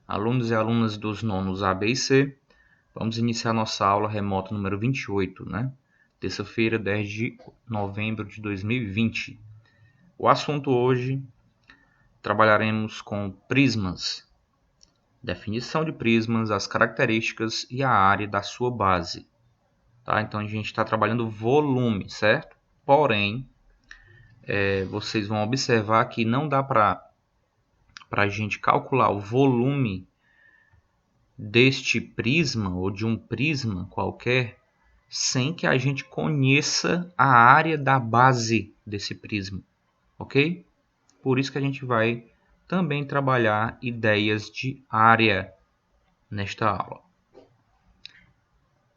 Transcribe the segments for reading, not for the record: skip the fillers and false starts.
Alunos e alunas dos nonos A, B e C, vamos iniciar nossa aula remota número 28, né? Terça-feira, 10 de novembro de 2020. O assunto hoje, trabalharemos com prismas, definição de prismas, as características e a área da sua base. Tá? Então, a gente está trabalhando volume, certo? Porém, vocês vão observar que não dá para a gente calcular o volume deste prisma ou de um prisma qualquer sem que a gente conheça a área da base desse prisma, ok? Por isso que a gente vai também trabalhar ideias de área nesta aula.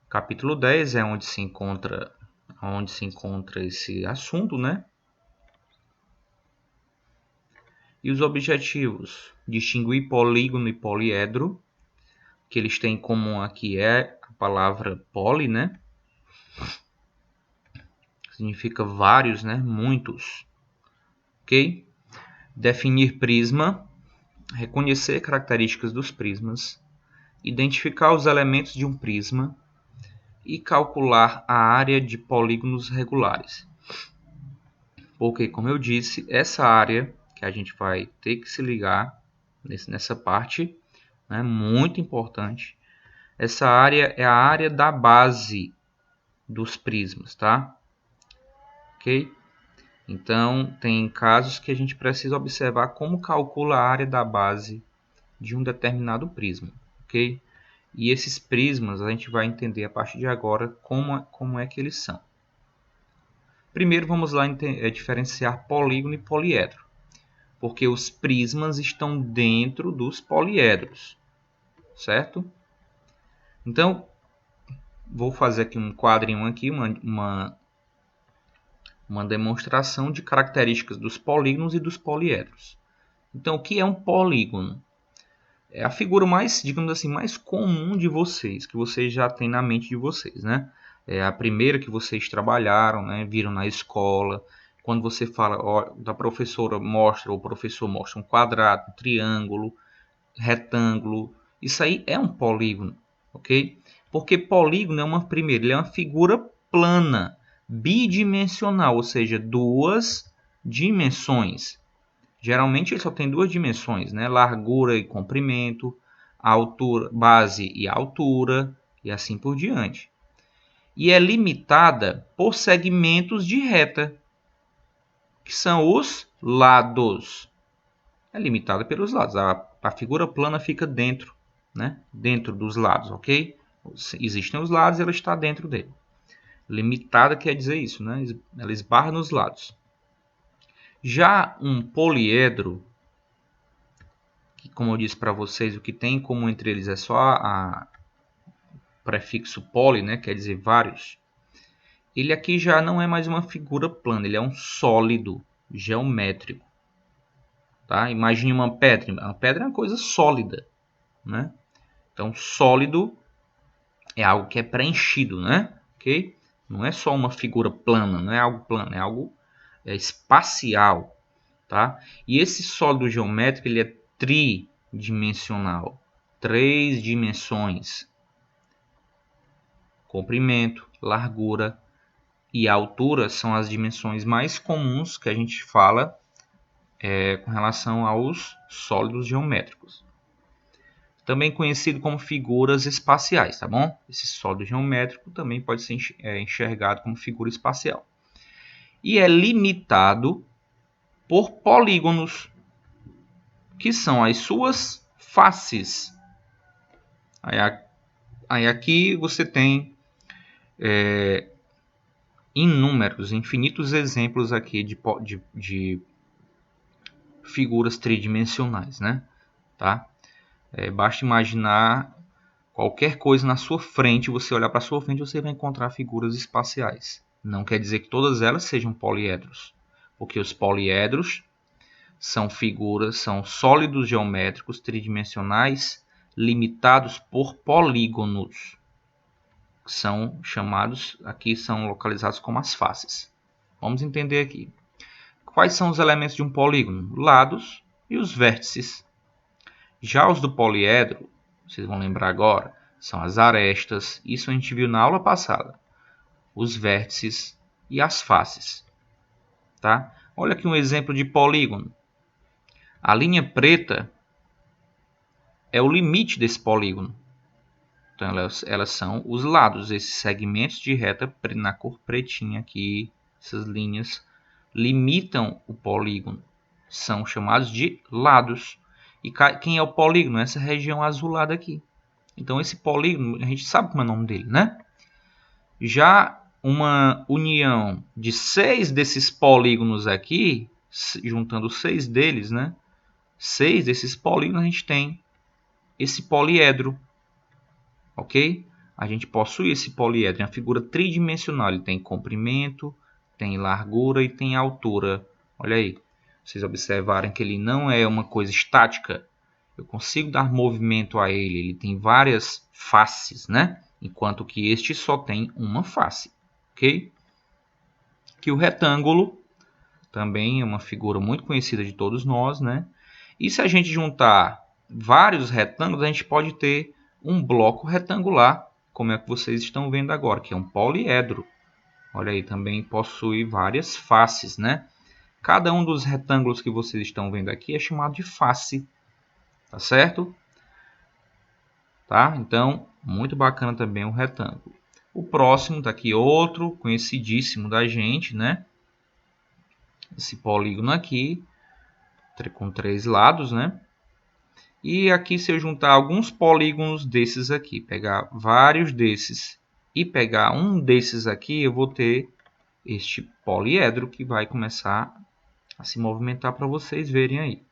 Capítulo 10 é onde se encontra esse assunto, né? E os objetivos: distinguir polígono e poliedro. O que eles têm em comum aqui é a palavra poli, né? Significa vários, né? Muitos. Ok? Definir prisma, reconhecer características dos prismas, identificar os elementos de um prisma e calcular a área de polígonos regulares. Porque, como eu disse, essa área que a gente vai ter que se ligar nessa parte, né, muito importante. Essa área é a área da base dos prismas, tá? Ok? Então, tem casos que a gente precisa observar como calcula a área da base de um determinado prisma, ok? E esses prismas a gente vai entender a partir de agora como é que eles são. Primeiro vamos lá diferenciar polígono e poliedro, porque os prismas estão dentro dos poliedros, certo? Então, vou fazer aqui um quadrinho aqui, uma demonstração de características dos polígonos e dos poliedros. Então, o que é um polígono? É a figura mais, digamos assim, mais comum de vocês, que vocês já têm na mente de vocês, né? É a primeira que vocês trabalharam, né? Viram na escola. Quando você fala, ó, da professora mostra, ou o professor mostra um quadrado, um triângulo, retângulo. Isso aí é um polígono, ok? Porque polígono é ele é uma figura plana, bidimensional, ou seja, duas dimensões. Geralmente ele só tem duas dimensões, né? Largura e comprimento, altura, base e altura, e assim por diante. E é limitada por segmentos de reta, que são os lados. É limitada pelos lados. A figura plana fica dentro, né? Dentro dos lados, ok? Existem os lados e ela está dentro dele. Limitada quer dizer isso, né? Ela esbarra nos lados. Já um poliedro, que, como eu disse para vocês, o que tem em comum entre eles é só o prefixo poli, né? Quer dizer vários. Ele aqui já não é mais uma figura plana, ele é um sólido geométrico. Tá? Imagine uma pedra. Uma pedra é uma coisa sólida, né? Então, sólido é algo que é preenchido, né? Ok? Não é só uma figura plana, não é algo plano, é algo espacial, tá? E esse sólido geométrico ele é tridimensional, 3 dimensões: comprimento, largura e altura são as dimensões mais comuns que a gente fala com relação aos sólidos geométricos. Também conhecido como figuras espaciais, tá bom? Esse sólido geométrico também pode ser enxergado como figura espacial. E é limitado por polígonos, que são as suas faces. Aí aqui você tem infinitos exemplos aqui de figuras tridimensionais, né? Tá? Basta imaginar qualquer coisa na sua frente, você olhar para a sua frente, você vai encontrar figuras espaciais. Não quer dizer que todas elas sejam poliedros, porque os poliedros são sólidos geométricos tridimensionais limitados por polígonos. São localizados como as faces. Vamos entender aqui. Quais são os elementos de um polígono? Lados e os vértices. Já os do poliedro, vocês vão lembrar agora, são as arestas. Isso a gente viu na aula passada. Os vértices e as faces. Tá? Olha aqui um exemplo de polígono. A linha preta é o limite desse polígono. Então, elas são os lados, esses segmentos de reta na cor pretinha aqui, essas linhas, limitam o polígono. São chamados de lados. E quem é o polígono? Essa região azulada aqui. Então, esse polígono, a gente sabe como é o nome dele, né? Já uma união de 6 desses polígonos aqui, juntando 6 deles, né? 6 desses polígonos, a gente tem esse poliedro. Ok? A gente possui esse poliedro, é uma figura tridimensional. Ele tem comprimento, tem largura e tem altura. Olha aí, vocês observarem que ele não é uma coisa estática. Eu consigo dar movimento a ele. Ele tem várias faces, né? Enquanto que este só tem uma face. Ok? Que o retângulo também é uma figura muito conhecida de todos nós, né? E se a gente juntar vários retângulos, a gente pode ter um bloco retangular, como é que vocês estão vendo agora, que é um poliedro. Olha aí, também possui várias faces, né? Cada um dos retângulos que vocês estão vendo aqui é chamado de face, tá certo? Tá? Então, muito bacana também o retângulo. O próximo, tá aqui outro conhecidíssimo da gente, né? Esse polígono aqui, com 3 lados, né? E aqui, se eu juntar alguns polígonos desses aqui, pegar vários desses e pegar um desses aqui, eu vou ter este poliedro que vai começar a se movimentar para vocês verem aí.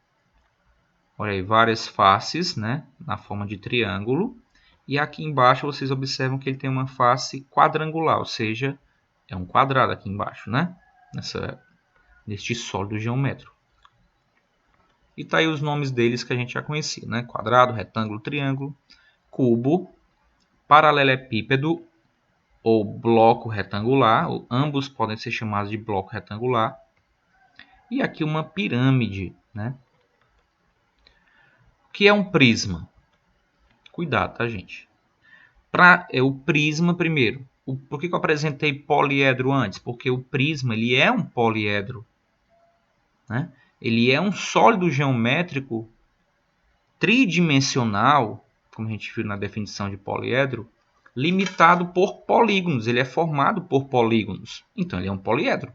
Olha aí, várias faces, né, na forma de triângulo. E aqui embaixo vocês observam que ele tem uma face quadrangular, ou seja, é um quadrado aqui embaixo, né, neste sólido geométrico. E tá aí os nomes deles que a gente já conhecia, né? Quadrado, retângulo, triângulo, cubo, paralelepípedo ou bloco retangular. Ambos podem ser chamados de bloco retangular. E aqui uma pirâmide, né? O que é um prisma? Cuidado, tá, gente? O prisma primeiro. Por que eu apresentei poliedro antes? Porque o prisma ele é um poliedro, né? Ele é um sólido geométrico tridimensional, como a gente viu na definição de poliedro, limitado por polígonos. Ele é formado por polígonos. Então, ele é um poliedro.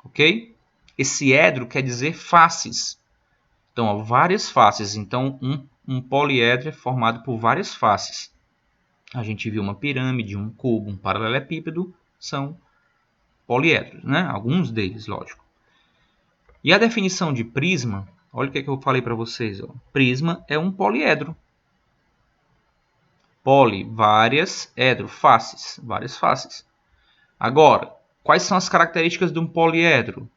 Ok? Esse edro quer dizer faces. Então, ó, várias faces. Então, um poliedro é formado por várias faces. A gente viu uma pirâmide, um cubo, um paralelepípedo. São poliedros, né? Alguns deles, lógico. E a definição de prisma, olha o que eu falei para vocês. Ó. Prisma é um poliedro. Poli, várias, edro, faces, várias faces. Agora, quais são as características de um poliedro?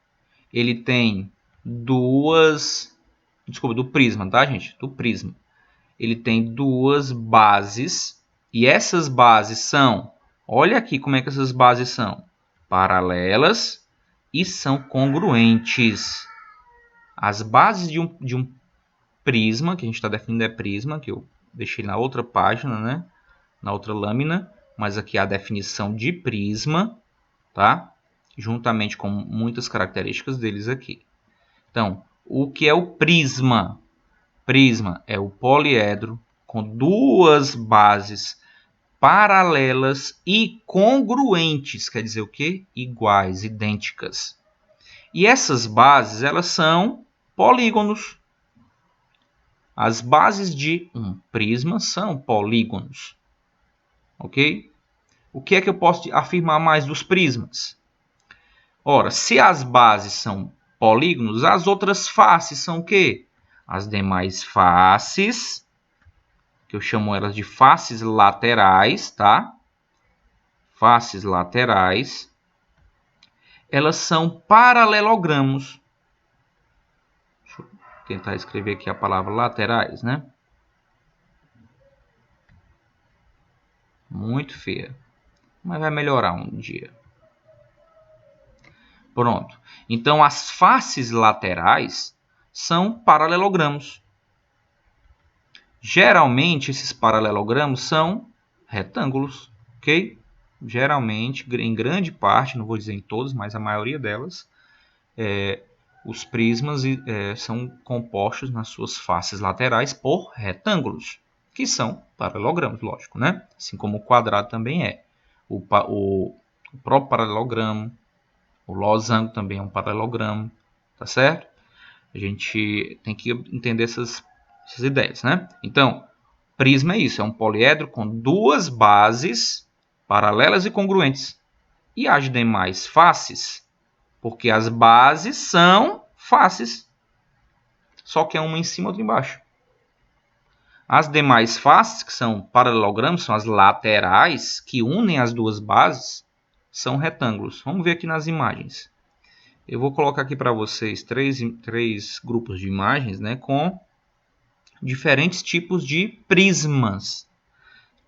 Ele tem do prisma, tá, gente? Do prisma. Ele tem duas bases, e essas bases são, olha aqui como é que essas bases são, paralelas e são congruentes. As bases de um prisma, que a gente está definindo é prisma, que eu deixei na outra página, né? Na outra lâmina, mas aqui a definição de prisma, tá? Juntamente com muitas características deles aqui. Então, o que é o prisma? Prisma é o poliedro com duas bases paralelas e congruentes, quer dizer o quê? Iguais, idênticas. E essas bases, elas são polígonos. As bases de um prisma são polígonos. Ok? O que é que eu posso afirmar mais dos prismas? Ora, se as bases são polígonos, as outras faces são o quê? As demais faces, que eu chamo elas de faces laterais, tá? Faces laterais, elas são paralelogramos. Deixa eu tentar escrever aqui a palavra laterais, né? Muito feia, mas vai melhorar um dia. Pronto. Então, as faces laterais são paralelogramos. Geralmente, esses paralelogramos são retângulos, ok? Geralmente, em grande parte, não vou dizer em todos, mas a maioria delas, os prismas são compostos nas suas faces laterais por retângulos, que são paralelogramos, lógico, né? Assim como o quadrado também é. O próprio paralelogramo, o losango também é um paralelogramo, tá certo? A gente tem que entender essas ideias, né? Então, prisma é isso, é um poliedro com duas bases paralelas e congruentes. E as demais faces, porque as bases são faces, só que é uma em cima e outra embaixo. As demais faces, que são paralelogramos, são as laterais que unem as duas bases, são retângulos. Vamos ver aqui nas imagens. Eu vou colocar aqui para vocês três grupos de imagens, né, com diferentes tipos de prismas.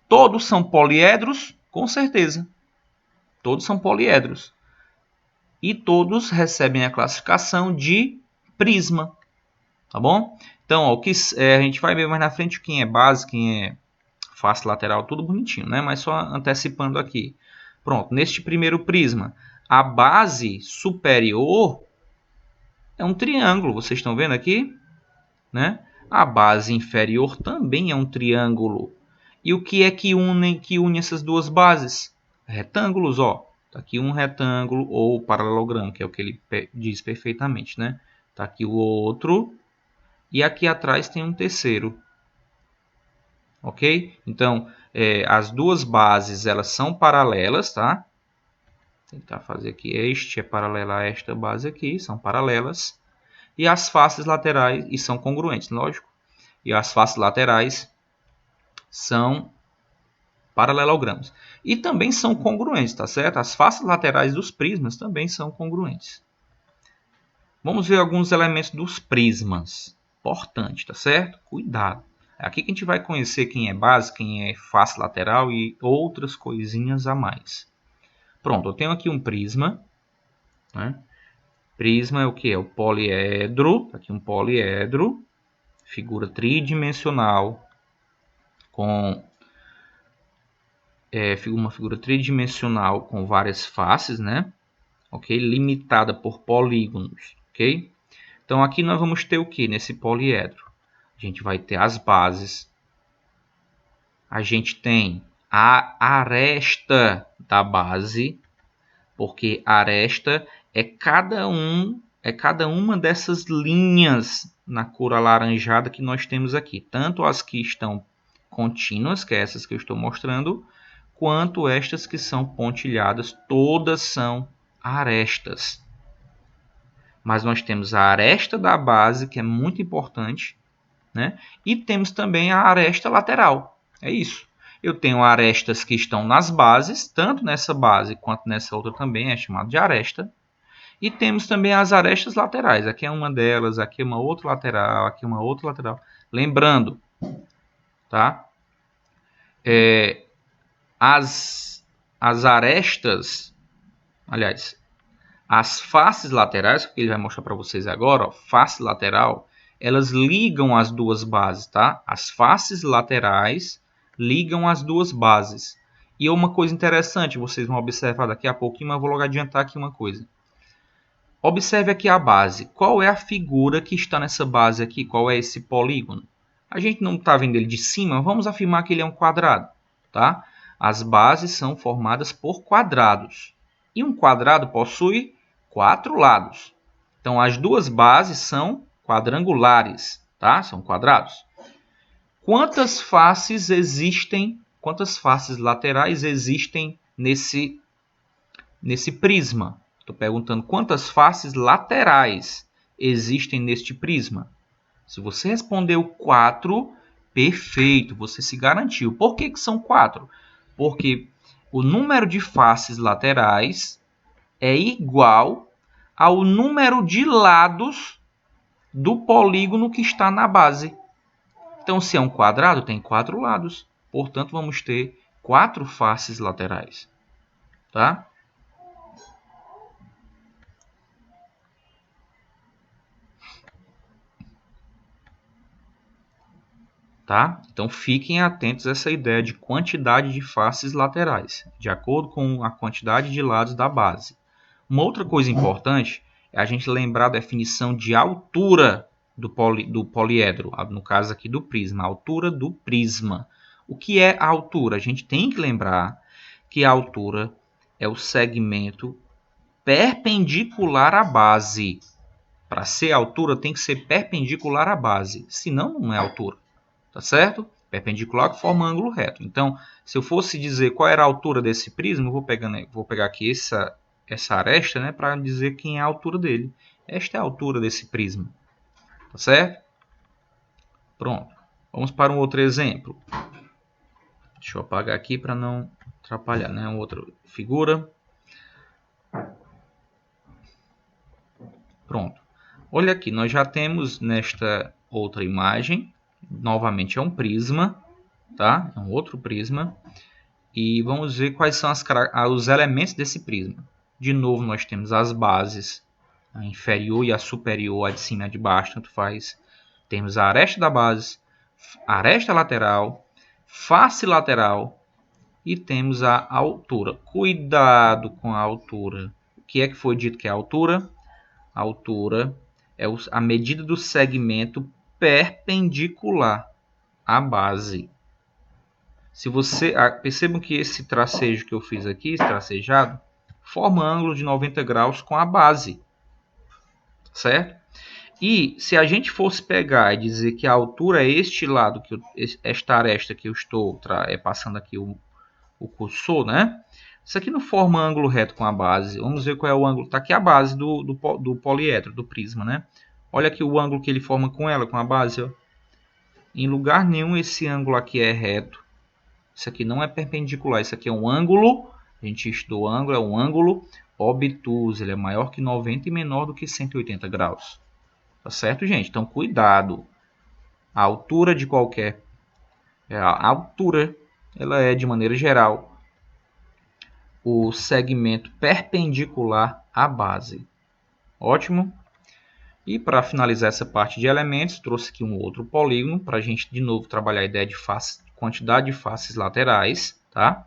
Todos são poliedros, com certeza. Todos são poliedros. E todos recebem a classificação de prisma. Tá bom? Então, ó, a gente vai ver mais na frente quem é base, quem é face lateral, tudo bonitinho, né? Mas só antecipando aqui. Pronto, neste primeiro prisma, a base superior é um triângulo, vocês estão vendo aqui? Né? A base inferior também é um triângulo. E o que é que une essas duas bases? Retângulos, ó. Tá aqui um retângulo ou paralelogramo, que é o que ele diz perfeitamente, né? Tá aqui o outro. E aqui atrás tem um terceiro. Ok? Então, as duas bases, elas são paralelas, tá? Vou tentar fazer aqui. Este é paralelo a esta base aqui, são paralelas. E as faces laterais, e são congruentes, lógico. E as faces laterais são paralelogramos. E também são congruentes, tá certo? As faces laterais dos prismas também são congruentes. Vamos ver alguns elementos dos prismas. Importante, tá certo? Cuidado. É aqui que a gente vai conhecer quem é base, quem é face lateral e outras coisinhas a mais. Pronto, eu tenho aqui um prisma. Né? Prisma é o que? É o poliedro. Aqui um poliedro. Figura tridimensional com uma figura tridimensional com várias faces, né? Ok? Limitada por polígonos, ok? Então aqui nós vamos ter o que nesse poliedro? A gente vai ter as bases, a gente tem a aresta da base, porque aresta é cada uma dessas linhas na cor alaranjada que nós temos aqui, tanto as que estão contínuas, que é essas que eu estou mostrando, quanto estas que são pontilhadas, todas são arestas. Mas nós temos a aresta da base, que é muito importante, né? E temos também a aresta lateral. É isso. Eu tenho arestas que estão nas bases, tanto nessa base quanto nessa outra também, é chamado de aresta. E temos também as arestas laterais. Aqui é uma delas, aqui é uma outra lateral, aqui é uma outra lateral. Lembrando, tá? As arestas, aliás, as faces laterais, que ele vai mostrar para vocês agora, ó, face lateral, elas ligam as duas bases, tá? As faces laterais ligam as duas bases. E uma coisa interessante, vocês vão observar daqui a pouquinho, mas eu vou logo adiantar aqui uma coisa. Observe aqui a base. Qual é a figura que está nessa base aqui? Qual é esse polígono? A gente não está vendo ele de cima, vamos afirmar que ele é um quadrado, tá? As bases são formadas por quadrados. E um quadrado possui 4 lados. Então, as duas bases são quadrangulares, tá? São quadrados. Quantas faces existem, quantas faces laterais existem nesse prisma? Estou perguntando quantas faces laterais existem neste prisma. Se você respondeu 4, perfeito, você se garantiu. Por que são 4? Porque o número de faces laterais é igual ao número de lados do polígono que está na base. Então, se é um quadrado, tem 4 lados. Portanto, vamos ter 4 faces laterais. Tá? Tá? Então fiquem atentos a essa ideia de quantidade de faces laterais, de acordo com a quantidade de lados da base. Uma outra coisa importante é a gente lembrar a definição de altura do poliedro, no caso aqui do prisma, a altura do prisma. O que é a altura? A gente tem que lembrar que a altura é o segmento perpendicular à base. Para ser altura tem que ser perpendicular à base, senão não é altura. Tá certo? Perpendicular que forma ângulo reto. Então, se eu fosse dizer qual era a altura desse prisma, eu vou pegar aqui essa aresta, né, para dizer quem é a altura dele. Esta é a altura desse prisma. Tá certo? Pronto. Vamos para um outro exemplo. Deixa eu apagar aqui para não atrapalhar, né? Uma outra figura. Pronto. Olha aqui, nós já temos nesta outra imagem, novamente é um prisma, tá? É um outro prisma. E vamos ver quais são os elementos desse prisma. De novo, nós temos as bases, a inferior e a superior, a de cima e a de baixo, tanto faz. Temos a aresta da base, a aresta lateral, face lateral e temos a altura. Cuidado com a altura. O que é que foi dito que é a altura? A altura é a medida do segmento perpendicular à base. Se você percebam que esse tracejo que eu fiz aqui, esse tracejado, forma ângulo de 90 graus com a base, certo? E se a gente fosse pegar e dizer que a altura é este lado, esta aresta que eu estou passando aqui o cursor, né? Isso aqui não forma ângulo reto com a base. Vamos ver qual é o ângulo. Está aqui a base do poliedro, do prisma, né? Olha aqui o ângulo que ele forma com ela, com a base. Ó. Em lugar nenhum esse ângulo aqui é reto. Isso aqui não é perpendicular, isso aqui é um ângulo, a gente estudou ângulo, é um ângulo obtuso, ele é maior que 90 e menor do que 180 graus. Tá certo, gente? Então, cuidado. A altura de qualquer... A altura, ela é, de maneira geral, o segmento perpendicular à base. Ótimo? E para finalizar essa parte de elementos, trouxe aqui um outro polígono, para a gente, de novo, trabalhar a ideia de quantidade de faces laterais. Tá?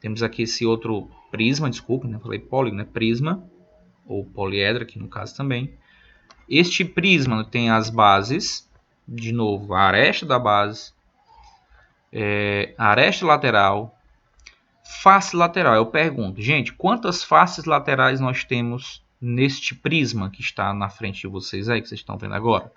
Temos aqui esse outro prisma, desculpa, né? Falei polígono, é prisma, ou poliedro aqui no caso também. Este prisma tem as bases, de novo, a aresta da base, a aresta lateral, face lateral. Eu pergunto, gente, quantas faces laterais nós temos neste prisma que está na frente de vocês aí, que vocês estão vendo agora?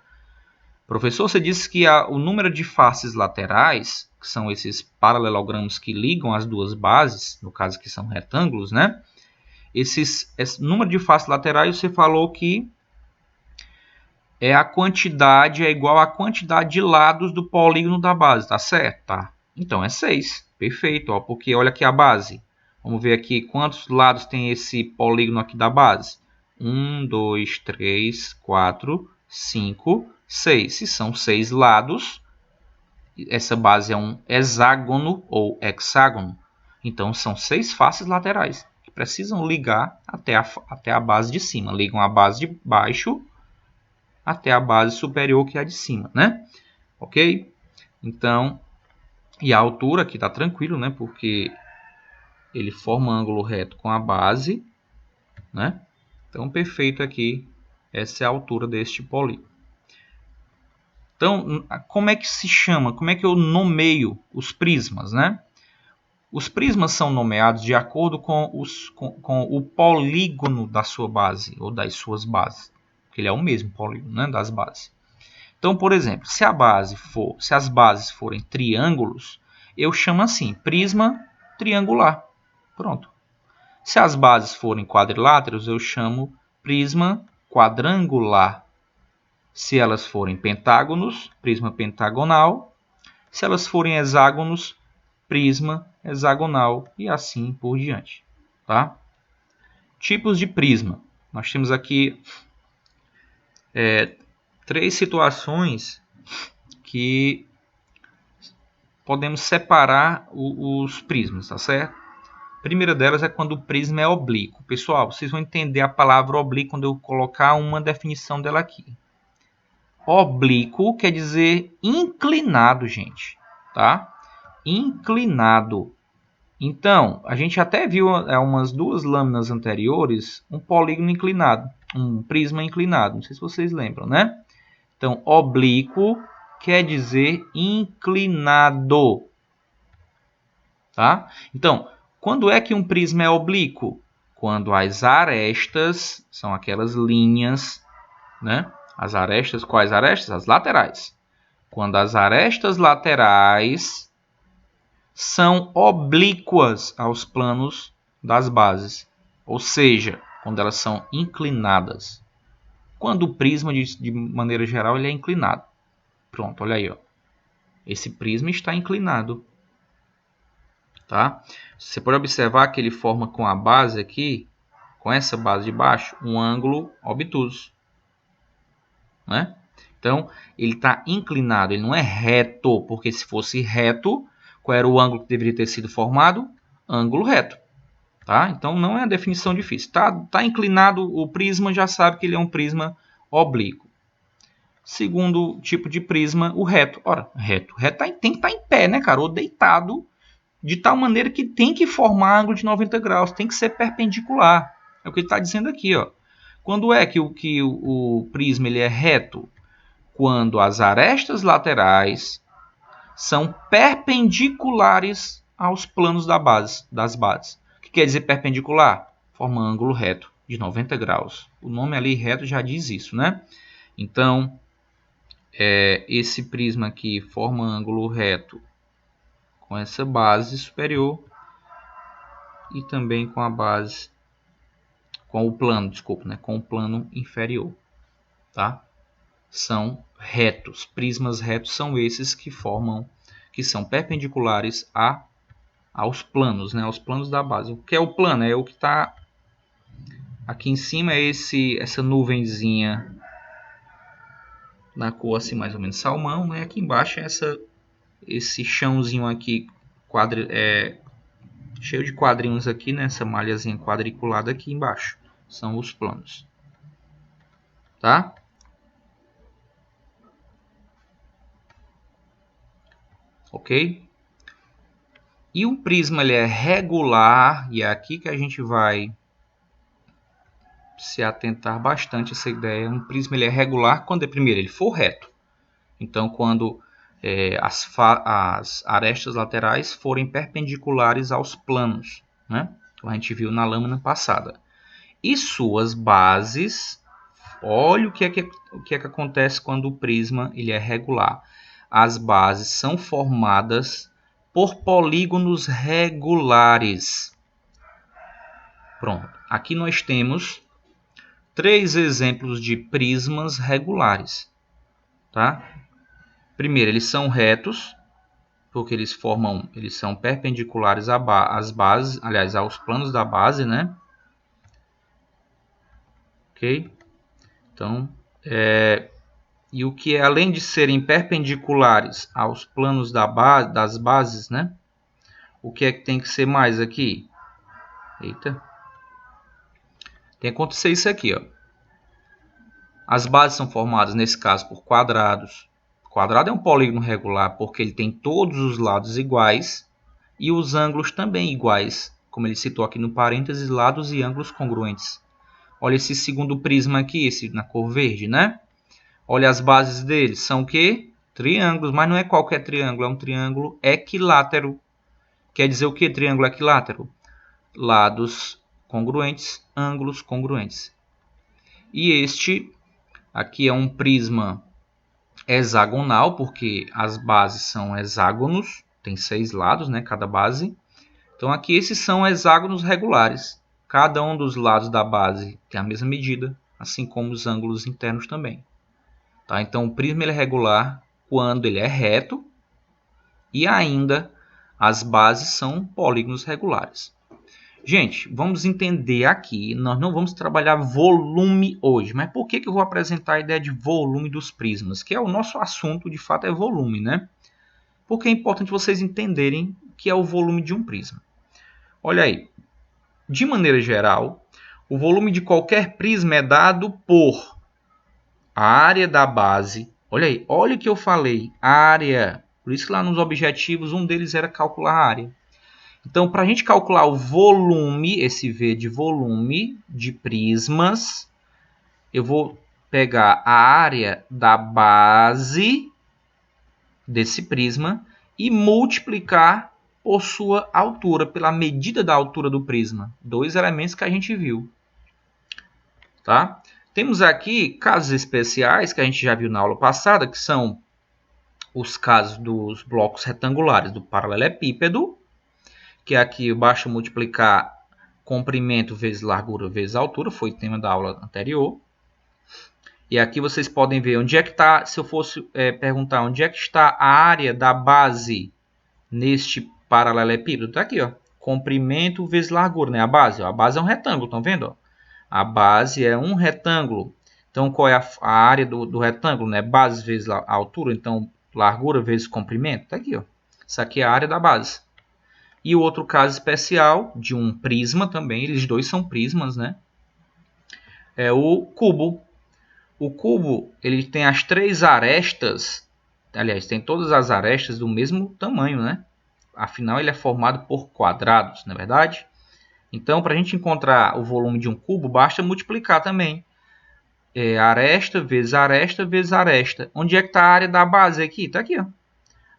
Professor, você disse que o número de faces laterais, que são esses paralelogramos que ligam as duas bases, no caso que são retângulos, né? Esse número de faces laterais, você falou que é igual à quantidade de lados do polígono da base, tá certo? Tá. Então é 6. Perfeito, ó, porque olha aqui a base. Vamos ver aqui quantos lados tem esse polígono aqui da base. 1, 2, 3, 4, 5, 6. Se são 6 lados, essa base é um hexágono ou hexágono. Então são 6 faces laterais que precisam ligar até a base de cima. Ligam a base de baixo até a base superior, que é a de cima, né? Ok? Então, e a altura aqui está tranquilo, né? Porque ele forma ângulo reto com a base, né? Então, perfeito aqui. Essa é a altura deste polígono. Então, como é que se chama? Como é que eu nomeio os prismas, né? Os prismas são nomeados de acordo com o polígono da sua base, ou das suas bases. Porque ele é o mesmo polígono, né, das bases. Então, por exemplo, se as bases forem triângulos, eu chamo assim, prisma triangular. Pronto. Se as bases forem quadriláteros, eu chamo prisma quadrangular. Se elas forem pentágonos, prisma pentagonal. Se elas forem hexágonos, prisma hexagonal e assim por diante. Tá? Tipos de prisma. Nós temos aqui 3 situações que podemos separar os prismas, tá certo? A primeira delas é quando o prisma é oblíquo. Pessoal, vocês vão entender a palavra oblíquo quando eu colocar uma definição dela aqui. oblíquo quer dizer inclinado, gente, tá? Inclinado. Então, a gente até viu umas 2 lâminas anteriores um polígono inclinado, um prisma inclinado. Não sei se vocês lembram, né? Então, oblíquo quer dizer inclinado, tá? Então, quando é que um prisma é oblíquo? Quando as arestas são aquelas linhas, né? As arestas, quais arestas? As laterais. Quando as arestas laterais são oblíquas aos planos das bases, ou seja, quando elas são inclinadas. Quando o prisma, de maneira geral, ele é inclinado. Pronto, olha aí, ó. Esse prisma está inclinado, tá? Você pode observar que ele forma com a base aqui, com essa base de baixo, um ângulo obtuso, né? Então, ele está inclinado, ele não é reto, porque se fosse reto, qual era o ângulo que deveria ter sido formado? Ângulo reto, tá? Então, não é a definição difícil. Tá inclinado, o prisma já sabe que ele é um prisma oblíquo. Segundo tipo de prisma, o reto. Ora, reto tem que estar em pé, né, cara? Ou deitado, de tal maneira que tem que formar ângulo de 90 graus, tem que ser perpendicular. É o que ele está dizendo aqui, ó. Quando é que o prisma ele é reto? Quando as arestas laterais são perpendiculares aos planos das bases. O que quer dizer perpendicular? Forma ângulo reto de 90 graus. O nome ali reto já diz isso, né? Então, esse prisma aqui forma ângulo reto com essa base superior e também com a base, com o plano, desculpa, né? Com o plano inferior, tá? São retos. Prismas retos são esses que são perpendiculares aos planos, né? Aos planos da base. O que é o plano? É o que está aqui em cima, é essa nuvenzinha na cor assim mais ou menos salmão, né? Aqui embaixo é esse chãozinho aqui cheio de quadrinhos aqui, né? Essa malhazinha quadriculada aqui embaixo são os planos, tá? Ok? E o prisma ele é regular, e é aqui que a gente vai se atentar bastante a essa ideia. Um prisma ele é regular quando, primeiro, ele for reto. Então, quando as arestas laterais forem perpendiculares aos planos, né? Como a gente viu na lâmina passada. E suas bases, olha o que é que acontece quando o prisma ele é regular. As bases são formadas por polígonos regulares. Pronto. Aqui nós temos 3 exemplos de prismas regulares, tá? Primeiro, eles são retos, porque eles são perpendiculares às bases, aliás, aos planos da base, né? Ok? Então, e o que é, além de serem perpendiculares aos planos das bases, né? O que é que tem que ser mais aqui? Eita. Tem que acontecer isso aqui, ó. As bases são formadas, nesse caso, por quadrados. O quadrado é um polígono regular porque ele tem todos os lados iguais e os ângulos também iguais. Como ele citou aqui no parênteses, lados e ângulos congruentes. Olha esse segundo prisma aqui, esse na cor verde, né? Olha as bases dele, são o quê? Triângulos, mas não é qualquer triângulo, é um triângulo equilátero. Quer dizer o que, triângulo equilátero? Lados congruentes, ângulos congruentes. E este aqui é um prisma hexagonal, porque as bases são hexágonos, tem 6 lados, né, cada base. Então aqui esses são hexágonos regulares. Cada um dos lados da base tem a mesma medida, assim como os ângulos internos também. Tá? Então o prisma ele é regular quando ele é reto e ainda as bases são polígonos regulares. Gente, vamos entender aqui, nós não vamos trabalhar volume hoje, mas por que eu vou apresentar a ideia de volume dos prismas? Que é o nosso assunto, de fato, é volume, né? Porque é importante vocês entenderem o que é o volume de um prisma. Olha aí, de maneira geral, o volume de qualquer prisma é dado por a área da base Olha aí, olha o que eu falei, área. Por isso que lá nos objetivos, um deles era calcular a área. Então, para a gente calcular o volume, esse V de volume de prismas, eu vou pegar a área da base desse prisma e multiplicar por sua altura, pela medida da altura do prisma. Dois elementos que a gente viu. Tá? Temos aqui casos especiais que a gente já viu na aula passada, que são os casos dos blocos retangulares do paralelepípedo, que aqui basta multiplicar comprimento vezes largura vezes altura, foi o tema da aula anterior. E aqui vocês podem ver onde é que está, se eu fosse perguntar onde é que está a área da base neste paralelepípedo, está aqui, ó, comprimento vezes largura, né? A base é um retângulo, estão vendo? Ó? A base é um retângulo. Então, qual é a área do retângulo? Né? Base vezes a altura, então largura vezes comprimento. Está aqui, ó. Isso aqui é a área da base. E o outro caso especial de um prisma também, eles dois são prismas, né? É o cubo. O cubo, ele tem as três arestas, aliás, tem todas as arestas do mesmo tamanho, né? Afinal, ele é formado por quadrados, não é verdade? Então, para a gente encontrar o volume de um cubo, basta multiplicar também. Aresta vezes aresta vezes aresta. Onde é que está a área da base aqui? Está aqui, ó.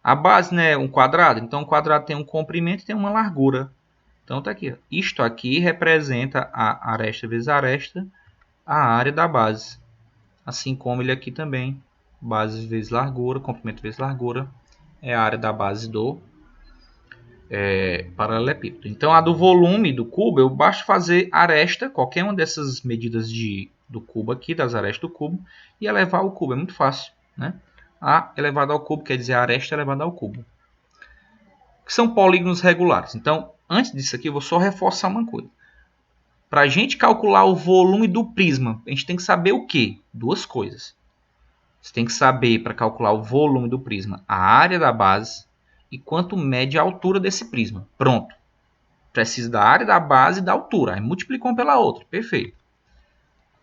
A base, né, é um quadrado, então o quadrado tem um comprimento e tem uma largura. Então está aqui, ó. Isto aqui representa a aresta vezes aresta, a área da base. Assim como ele aqui também, base vezes largura, comprimento vezes largura, é a área da base do paralelepípedo. Então a do volume do cubo, eu basta fazer aresta, qualquer uma dessas medidas do cubo aqui, das arestas do cubo, e elevar o cubo. É muito fácil, né? A elevado ao cubo quer dizer a aresta elevada ao cubo. Que são polígonos regulares. Então, antes disso aqui, eu vou só reforçar uma coisa. Para a gente calcular o volume do prisma, a gente tem que saber o quê? Duas coisas. Você tem que saber, para calcular o volume do prisma, a área da base e quanto mede a altura desse prisma. Pronto. Precisa da área da base e da altura. Aí multiplicou um pela outra. Perfeito.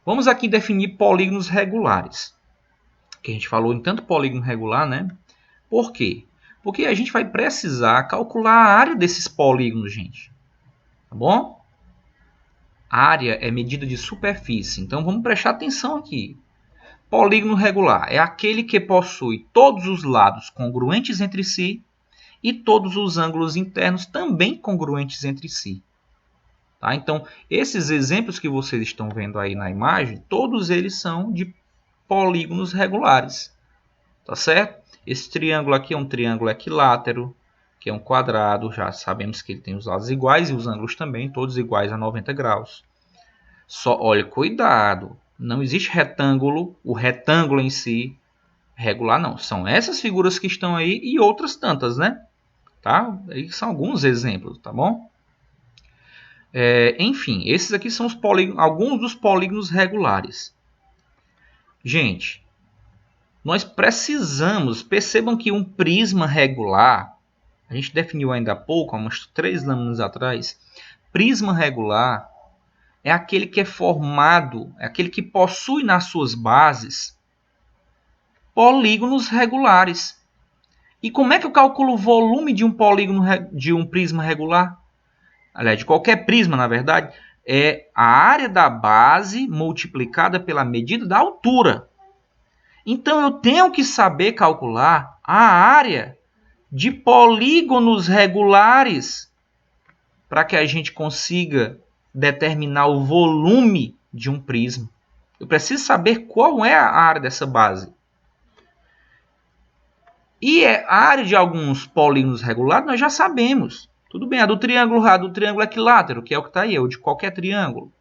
Vamos aqui definir polígonos regulares. Que a gente falou em tanto polígono regular, né? Por quê? Porque a gente vai precisar calcular a área desses polígonos, gente. Tá bom? A área é medida de superfície. Então vamos prestar atenção aqui. Polígono regular é aquele que possui todos os lados congruentes entre si e todos os ângulos internos também congruentes entre si. Tá? Então, esses exemplos que vocês estão vendo aí na imagem, todos eles são de polígonos regulares. Tá certo? Esse triângulo aqui é um triângulo equilátero, que é um quadrado. Já sabemos que ele tem os lados iguais e os ângulos também, todos iguais a 90 graus. Só, olha, cuidado. Não existe retângulo, o retângulo em si, regular não. São essas figuras que estão aí e outras tantas, né? Tá? Aí são alguns exemplos, tá bom? Enfim, esses aqui são os alguns dos polígonos regulares. Gente, nós precisamos, percebam que um prisma regular, a gente definiu ainda há pouco, há umas 3 lâminas atrás, prisma regular é aquele que é formado, é aquele que possui nas suas bases polígonos regulares. E como é que eu calculo o volume de um polígono de um prisma regular? Aliás, de qualquer prisma, na verdade, é a área da base multiplicada pela medida da altura. Então eu tenho que saber calcular a área de polígonos regulares para que a gente consiga determinar o volume de um prisma. Eu preciso saber qual é a área dessa base. E a área de alguns polígonos regulares nós já sabemos. Tudo bem, a do triângulo equilátero, que é o que está aí, ou de qualquer triângulo.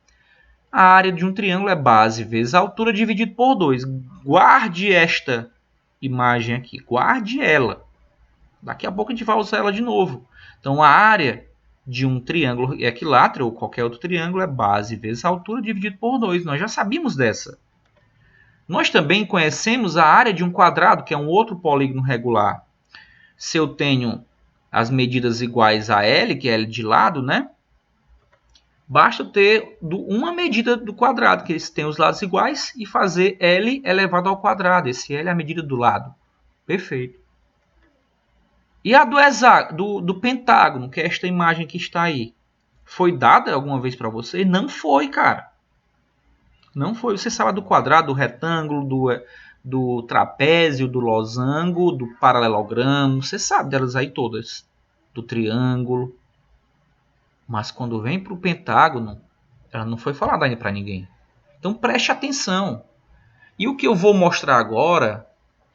A área de um triângulo é base vezes a altura dividido por 2. Guarde esta imagem aqui, guarde ela. Daqui a pouco a gente vai usar ela de novo. Então a área de um triângulo equilátero ou qualquer outro triângulo é base vezes a altura dividido por 2. Nós já sabíamos dessa. Nós também conhecemos a área de um quadrado, que é um outro polígono regular. Se eu tenho as medidas iguais a L, que é L de lado, né? Basta ter uma medida do quadrado, que eles têm os lados iguais, e fazer L elevado ao quadrado. Esse L é a medida do lado. Perfeito. E a do pentágono, que é esta imagem que está aí? Foi dada alguma vez para você? Não foi, cara. Não foi. Você sabe do quadrado, do retângulo, do trapézio, do losango, do paralelogramo. Você sabe delas aí todas. Do triângulo. Mas quando vem para o pentágono, ela não foi falada ainda para ninguém. Então preste atenção. E o que eu vou mostrar agora,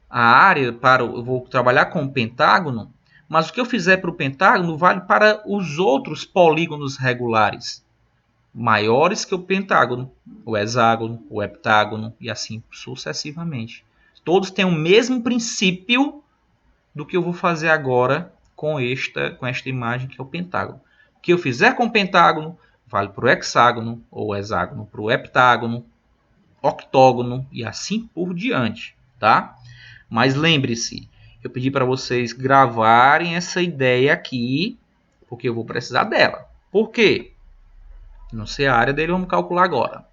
a área para eu vou trabalhar com o pentágono, mas o que eu fizer para o pentágono vale para os outros polígonos regulares, maiores que o pentágono, o hexágono, o heptágono e assim sucessivamente. Todos têm o mesmo princípio do que eu vou fazer agora com esta imagem que é o pentágono. O que eu fizer com o pentágono vale para o hexágono, ou hexágono para o heptágono, octógono e assim por diante, tá? Mas lembre-se, eu pedi para vocês gravarem essa ideia aqui, porque eu vou precisar dela. Por quê? Não sei a área dele, vamos calcular agora.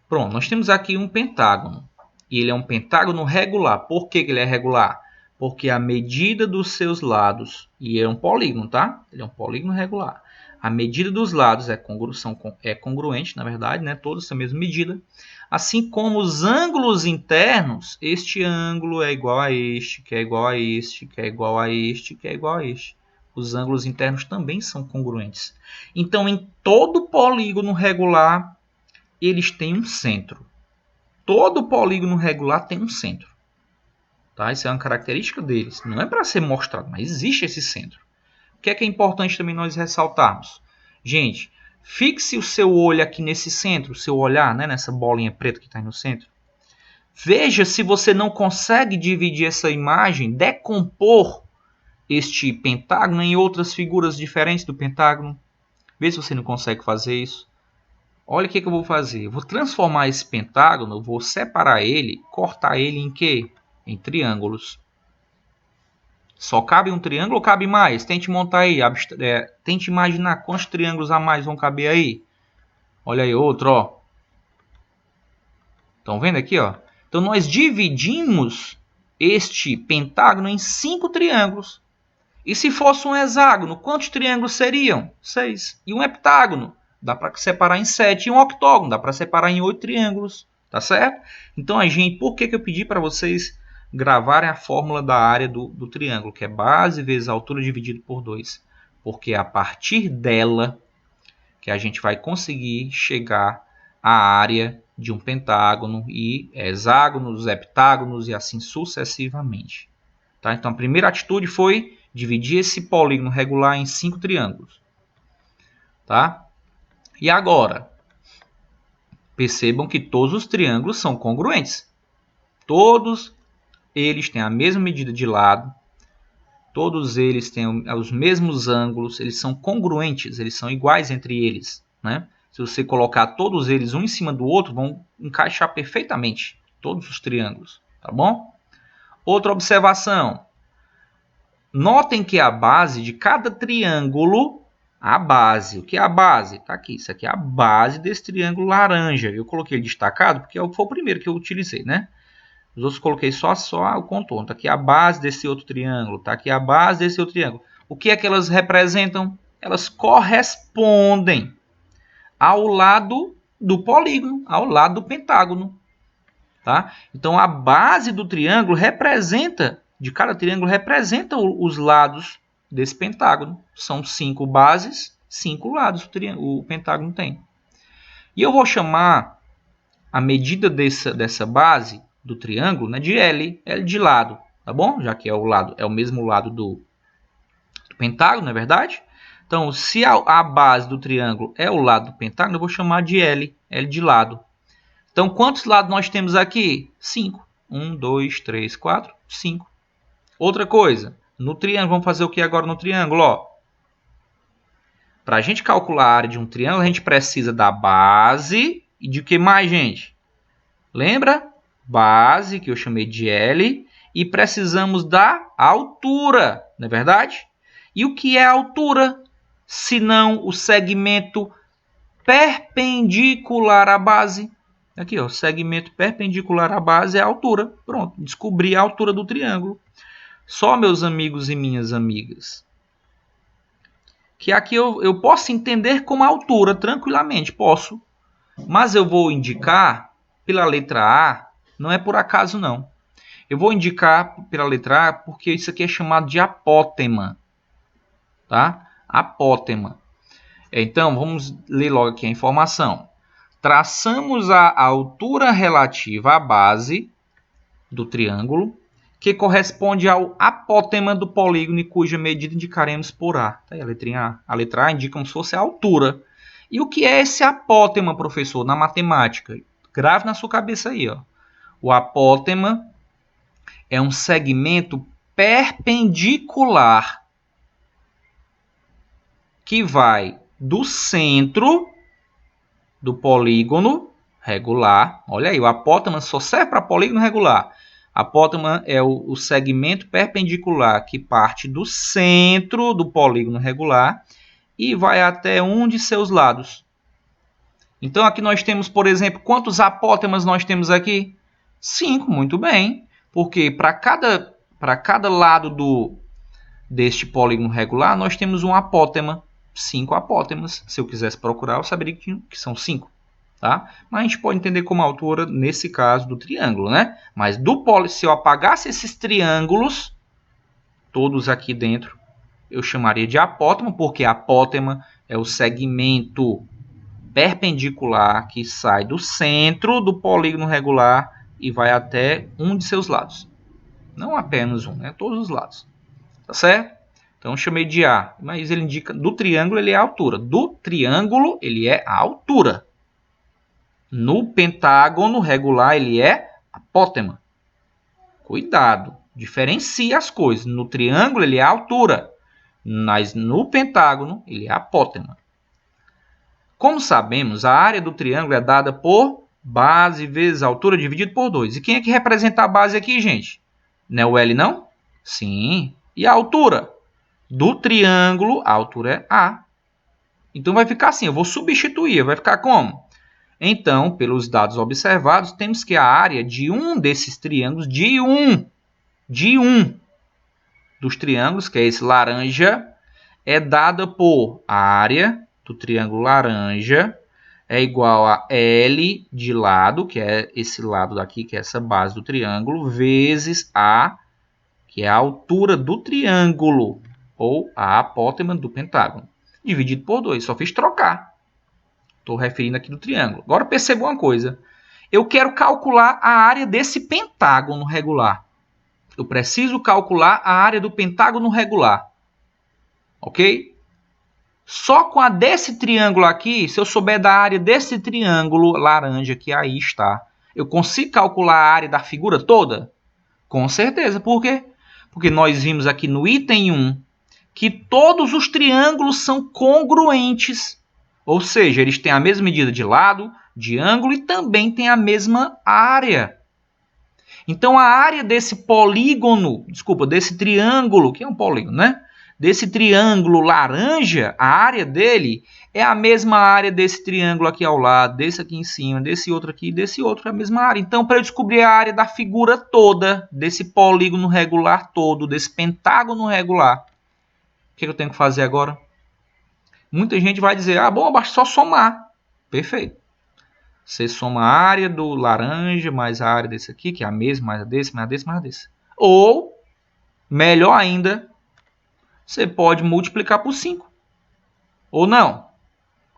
Pronto, nós temos aqui um pentágono. E ele é um pentágono regular. Por que ele é regular? Porque a medida dos seus lados, e é um polígono, tá? Ele é um polígono regular. A medida dos lados é congruente, na verdade, né? Todos têm a mesma medida. Assim como os ângulos internos, este ângulo é igual a este, que é igual a este, que é igual a este, que é igual a este. Os ângulos internos também são congruentes. Então, em todo polígono regular, eles têm um centro. Todo polígono regular tem um centro. Tá? Isso é uma característica deles. Não é para ser mostrado, mas existe esse centro. O que é importante também nós ressaltarmos? Gente, fixe o seu olho aqui nesse centro, o seu olhar, né, nessa bolinha preta que está aí no centro. Veja se você não consegue dividir essa imagem, decompor este pentágono em outras figuras diferentes do pentágono. Veja se você não consegue fazer isso. Olha o que eu vou fazer. Eu vou transformar esse pentágono, vou separar ele, cortar ele em quê? Em triângulos. Só cabe um triângulo ou cabe mais? Tente montar aí. Tente imaginar quantos triângulos a mais vão caber aí. Olha aí outro, ó. Estão vendo aqui, ó? Então nós dividimos este pentágono em 5 triângulos. E se fosse um hexágono, quantos triângulos seriam? 6. E um heptágono? Dá para separar em 7. E um octógono? Dá para separar em 8 triângulos. Tá certo? Então, por que eu pedi para vocês gravarem a fórmula da área do triângulo, que é base vezes a altura dividido por 2? Porque é a partir dela que a gente vai conseguir chegar à área de um pentágono e hexágonos, heptágonos e assim sucessivamente. Tá? Então, a primeira atitude foi dividir esse polígono regular em 5 triângulos. Tá? E agora, percebam que todos os triângulos são congruentes. Todos eles têm a mesma medida de lado. Todos eles têm os mesmos ângulos. Eles são congruentes, eles são iguais entre eles. Né? Se você colocar todos eles um em cima do outro, vão encaixar perfeitamente todos os triângulos. Tá bom? Outra observação. Notem que a base de cada triângulo, a base, o que é a base? Está aqui, isso aqui é a base desse triângulo laranja. Eu coloquei ele destacado porque foi o primeiro que eu utilizei, né? Os outros coloquei só o contorno. Está aqui a base desse outro triângulo, está aqui a base desse outro triângulo. O que é que elas representam? Elas correspondem ao lado do polígono, ao lado do pentágono. Tá? Então, a base do triângulo de cada triângulo representa os lados desse pentágono. São 5 bases, 5 lados o pentágono tem. E eu vou chamar a medida dessa base do triângulo, né, de L de lado, tá bom? Já que é o mesmo lado do pentágono, não é verdade? Então, se a base do triângulo é o lado do pentágono, eu vou chamar de L de lado. Então, quantos lados nós temos aqui? 5. 1, 2, 3, 4, 5. Outra coisa, no triângulo, vamos fazer o que agora no triângulo? Para a gente calcular a área de um triângulo, a gente precisa da base e de que mais, gente? Lembra? Base, que eu chamei de L, e precisamos da altura, não é verdade? E o que é a altura? senão o segmento perpendicular à base. Aqui, ó, segmento perpendicular à base é a altura. Pronto, descobri a altura do triângulo. Só, meus amigos e minhas amigas, que aqui eu posso entender como altura tranquilamente, posso. Mas eu vou indicar pela letra A, não é por acaso não. Eu vou indicar pela letra A porque isso aqui é chamado de apótema. Tá? Apótema. Então, vamos ler logo aqui a informação. Traçamos a altura relativa à base do triângulo, que corresponde ao apótema do polígono e cuja medida indicaremos por A. Tá aí a letrinha A. A letra A indica como se fosse a altura. E o que é esse apótema, professor, na matemática? Grave na sua cabeça aí, ó. O apótema é um segmento perpendicular que vai do centro do polígono regular. Olha aí, o apótema só serve para polígono regular. Apótema é o segmento perpendicular que parte do centro do polígono regular e vai até um de seus lados. Então, aqui nós temos, por exemplo, quantos apótemas nós temos aqui? 5, muito bem. Porque para cada lado deste polígono regular, nós temos um apótema. 5 apótemas. Se eu quisesse procurar, eu saberia que são 5. Tá? Mas a gente pode entender como altura, nesse caso, do triângulo. Né? Mas se eu apagasse esses triângulos, todos aqui dentro, eu chamaria de apótema, porque apótema é o segmento perpendicular que sai do centro do polígono regular e vai até um de seus lados. Não apenas um, né? Todos os lados. Tá certo? Então eu chamei de A, mas ele indica do triângulo ele é a altura. Do triângulo ele é a altura. No pentágono regular ele é apótema. Cuidado, diferencia as coisas. No triângulo ele é a altura, mas no pentágono ele é apótema. Como sabemos, a área do triângulo é dada por base vezes altura dividido por 2. E quem é que representa a base aqui, gente? Não é o L, não? Sim. E a altura? Do triângulo, a altura é A. Então, vai ficar assim. Eu vou substituir. Vai ficar como? Então, pelos dados observados, temos que a área de um desses triângulos, de um dos triângulos, que é esse laranja, é dada por a área do triângulo laranja é igual a L de lado, que é esse lado daqui, que é essa base do triângulo, vezes A, que é a altura do triângulo, ou a apótema do pentágono, dividido por 2. Só fiz trocar. Estou referindo aqui do triângulo. Agora perceba uma coisa. Eu quero calcular a área desse pentágono regular. Eu preciso calcular a área do pentágono regular. Ok? Só com a desse triângulo aqui, se eu souber da área desse triângulo laranja que aí está, eu consigo calcular a área da figura toda? Com certeza. Por quê? Porque nós vimos aqui no item 1 que todos os triângulos são congruentes. Ou seja, eles têm a mesma medida de lado, de ângulo e também têm a mesma área. Então, a área desse polígono, desse triângulo, que é um polígono, né? Desse triângulo laranja, a área dele é a mesma área desse triângulo aqui ao lado, desse aqui em cima, desse outro aqui e desse outro, é a mesma área. Então, para eu descobrir a área da figura toda, desse polígono regular todo, desse pentágono regular, o que eu tenho que fazer agora? Muita gente vai dizer, bom, basta só somar. Perfeito. Você soma a área do laranja mais a área desse aqui, que é a mesma, mais a desse, mais a desse, mais a desse. Ou, melhor ainda, você pode multiplicar por 5. Ou não?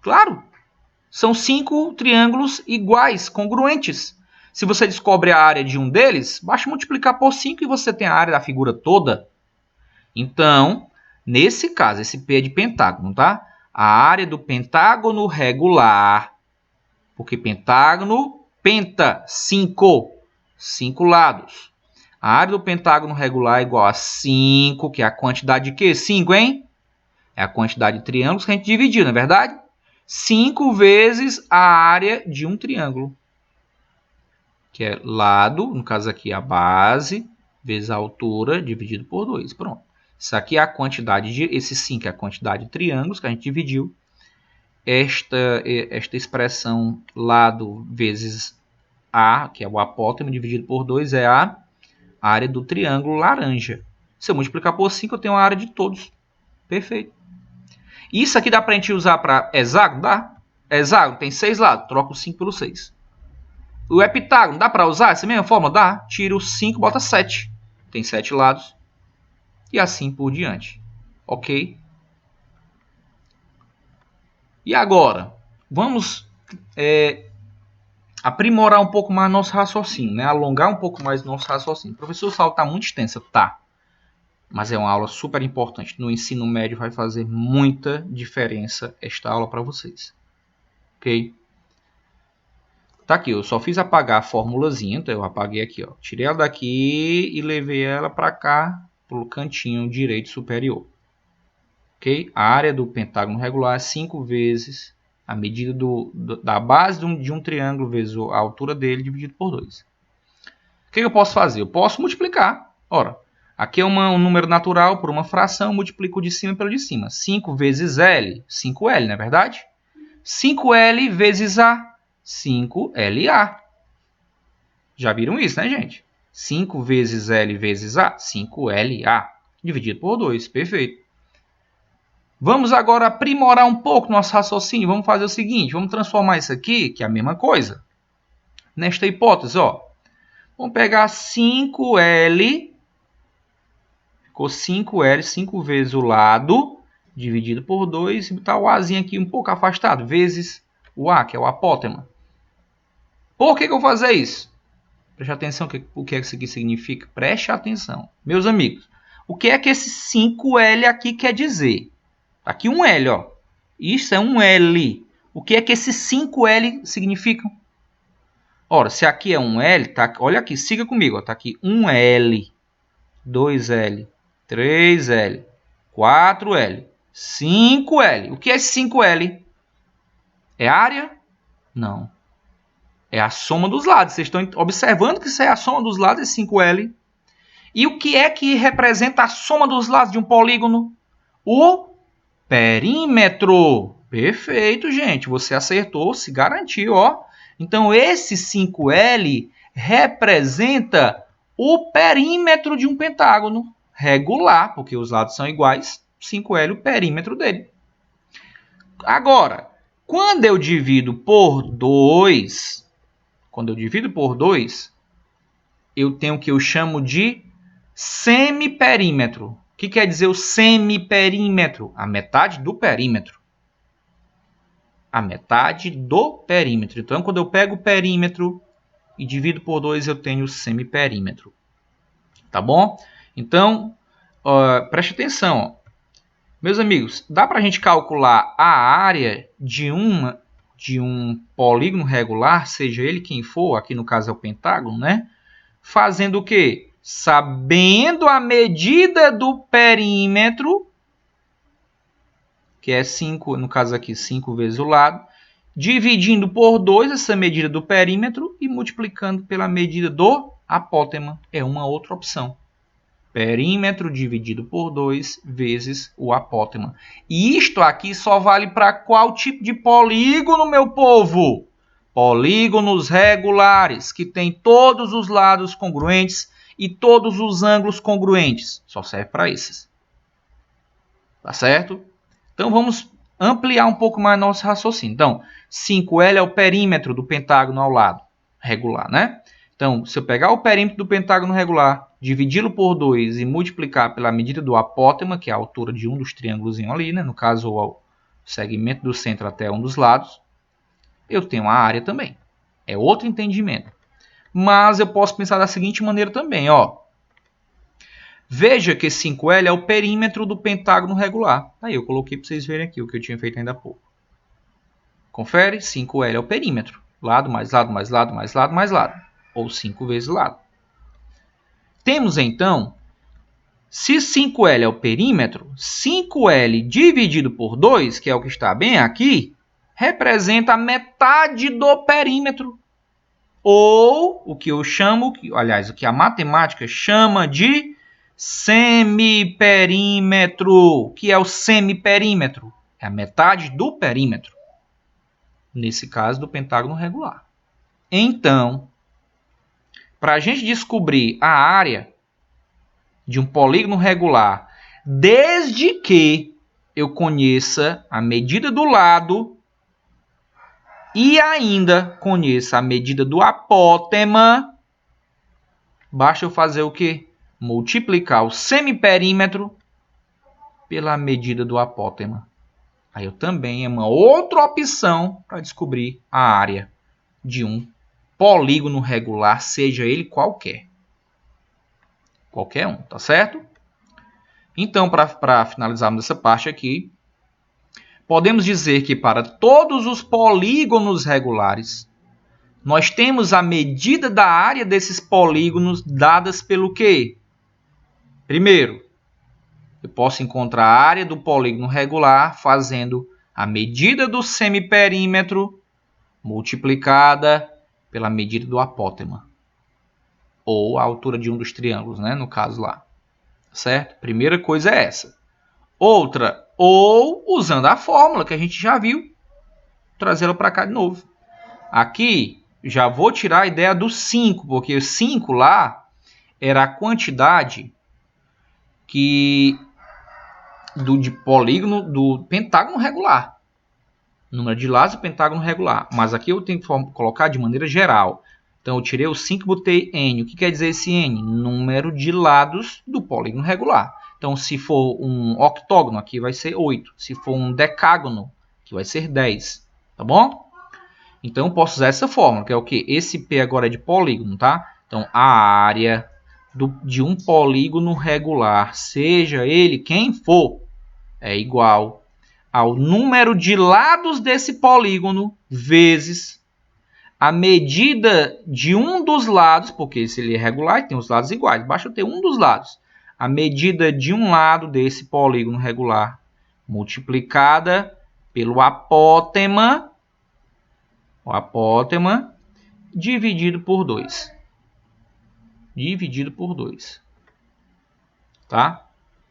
Claro. São 5 triângulos iguais, congruentes. Se você descobre a área de um deles, basta multiplicar por 5 e você tem a área da figura toda. Então, nesse caso, esse P é de pentágono, tá? A área do pentágono regular, porque pentágono, penta, 5 lados. A área do pentágono regular é igual a 5, que é a quantidade de quê? 5, hein? É a quantidade de triângulos que a gente dividiu, não é verdade? 5 vezes a área de um triângulo, que é lado, no caso aqui a base, vezes a altura, dividido por 2. Pronto. Isso aqui é a quantidade de... Esse 5 é a quantidade de triângulos que a gente dividiu. Esta expressão lado vezes A, que é o apótemo, dividido por 2, é a área do triângulo laranja. Se eu multiplicar por 5, eu tenho a área de todos. Perfeito. Isso aqui dá para a gente usar para hexágono? Dá. Hexágono tem 6 lados. Troca o 5 pelo 6. O heptágono, dá para usar essa mesma forma? Dá. Tira o 5, bota 7. Tem 7 lados. E assim por diante. Ok? E agora? Vamos aprimorar um pouco mais nosso raciocínio, né? Alongar um pouco mais nosso raciocínio. Professor, essa aula está muito extensa. Tá. Mas é uma aula super importante. No ensino médio vai fazer muita diferença esta aula para vocês. Ok? Tá aqui, eu só fiz apagar a formulazinha. Então eu apaguei aqui, ó. Tirei ela daqui e levei ela para cá, para o cantinho direito superior. Ok? A área do pentágono regular é 5 vezes a medida da base de um triângulo vezes a altura dele dividido por 2. O que eu posso fazer? Eu posso multiplicar. Ora, aqui é um número natural por uma fração, multiplico o de cima pelo de cima. 5 vezes L, 5L, não é verdade? 5L vezes A, 5LA. Já viram isso, né, gente? 5 vezes L vezes A, 5LA. Dividido por 2, perfeito. Vamos agora aprimorar um pouco nosso raciocínio. Vamos fazer o seguinte, vamos transformar isso aqui, que é a mesma coisa, nesta hipótese, ó. Vamos pegar 5L, ficou 5L, 5 vezes o lado, dividido por 2, e botar o Azinho aqui um pouco afastado, vezes o A, que é o apótema. Por que eu vou fazer isso? Preste atenção o que isso aqui significa. Preste atenção. Meus amigos, o que é que esse 5L aqui quer dizer? Aqui um L, ó. Isso é um L. O que é que esse 5L significa? Ora, se aqui é um L, tá? Olha aqui, siga comigo. Ó, tá aqui um L, 2L, 3L, 4L, 5L. O que é esse 5L? É área? Não. É a soma dos lados. Vocês estão observando que isso é a soma dos lados, esse 5L. E o que é que representa a soma dos lados de um polígono? O perímetro. Perfeito, gente. Você acertou, se garantiu, ó. Então, esse 5L representa o perímetro de um pentágono regular, porque os lados são iguais. 5L, o perímetro dele. Agora, quando eu divido por 2, eu tenho o que eu chamo de semiperímetro. O que quer dizer o semiperímetro? A metade do perímetro. A metade do perímetro. Então, quando eu pego o perímetro e divido por 2, eu tenho o semiperímetro. Tá bom? Então, preste atenção. Ó. Meus amigos, dá para a gente calcular a área de um polígono regular, seja ele quem for, aqui no caso é o pentágono, né? Fazendo o quê? Sabendo a medida do perímetro, que é 5, no caso aqui 5 vezes o lado, dividindo por 2 essa medida do perímetro e multiplicando pela medida do apótema. É uma outra opção. Perímetro dividido por 2 vezes o apótema. E isto aqui só vale para qual tipo de polígono, meu povo? Polígonos regulares, que tem todos os lados congruentes e todos os ângulos congruentes. Só serve para esses. Tá certo? Então, vamos ampliar um pouco mais nosso raciocínio. Então, 5L é o perímetro do pentágono ao lado regular, né? Então, se eu pegar o perímetro do pentágono regular, dividi-lo por 2 e multiplicar pela medida do apótema, que é a altura de um dos triângulos ali, né? No caso, o segmento do centro até um dos lados, eu tenho a área também. É outro entendimento. Mas eu posso pensar da seguinte maneira também, ó. Veja que 5L é o perímetro do pentágono regular. Aí eu coloquei para vocês verem aqui o que eu tinha feito ainda há pouco. Confere, 5L é o perímetro. Lado, mais lado, mais lado, mais lado, mais lado. Ou 5 vezes lado. Temos então, se 5L é o perímetro, 5L dividido por 2, que é o que está bem aqui, representa a metade do perímetro. Ou o que eu chamo, aliás, o que a matemática chama de semiperímetro. O que é o semiperímetro? É a metade do perímetro. Nesse caso, do pentágono regular. Então, para a gente descobrir a área de um polígono regular, desde que eu conheça a medida do lado e ainda conheça a medida do apótema, basta eu fazer o quê? Multiplicar o semiperímetro pela medida do apótema. Aí eu também é uma outra opção para descobrir a área de um polígono regular, seja ele qualquer. Qualquer um, tá certo? Então, para finalizarmos essa parte aqui, podemos dizer que para todos os polígonos regulares, nós temos a medida da área desses polígonos dadas pelo quê? Primeiro, eu posso encontrar a área do polígono regular fazendo a medida do semiperímetro multiplicada pela medida do apótema. Ou a altura de um dos triângulos, né? No caso lá. Certo? Primeira coisa é essa. Outra, ou usando a fórmula que a gente já viu, trazê-la para cá de novo. Aqui, já vou tirar a ideia do 5, porque o 5 lá era a quantidade de polígono do pentágono regular. Número de lados do pentágono regular. Mas aqui eu tenho que colocar de maneira geral. Então eu tirei o 5 e botei N. O que quer dizer esse N? Número de lados do polígono regular. Então se for um octógono, aqui vai ser 8. Se for um decágono, aqui vai ser 10. Tá bom? Então eu posso usar essa fórmula, que é o quê? Esse P agora é de polígono, tá? Então a área de um polígono regular, seja ele quem for, é igual ao número de lados desse polígono vezes a medida de um dos lados, porque se ele é regular, tem os lados iguais, basta eu ter um dos lados. A medida de um lado desse polígono regular multiplicada pelo apótema, o apótema dividido por 2. Dividido por 2. Tá?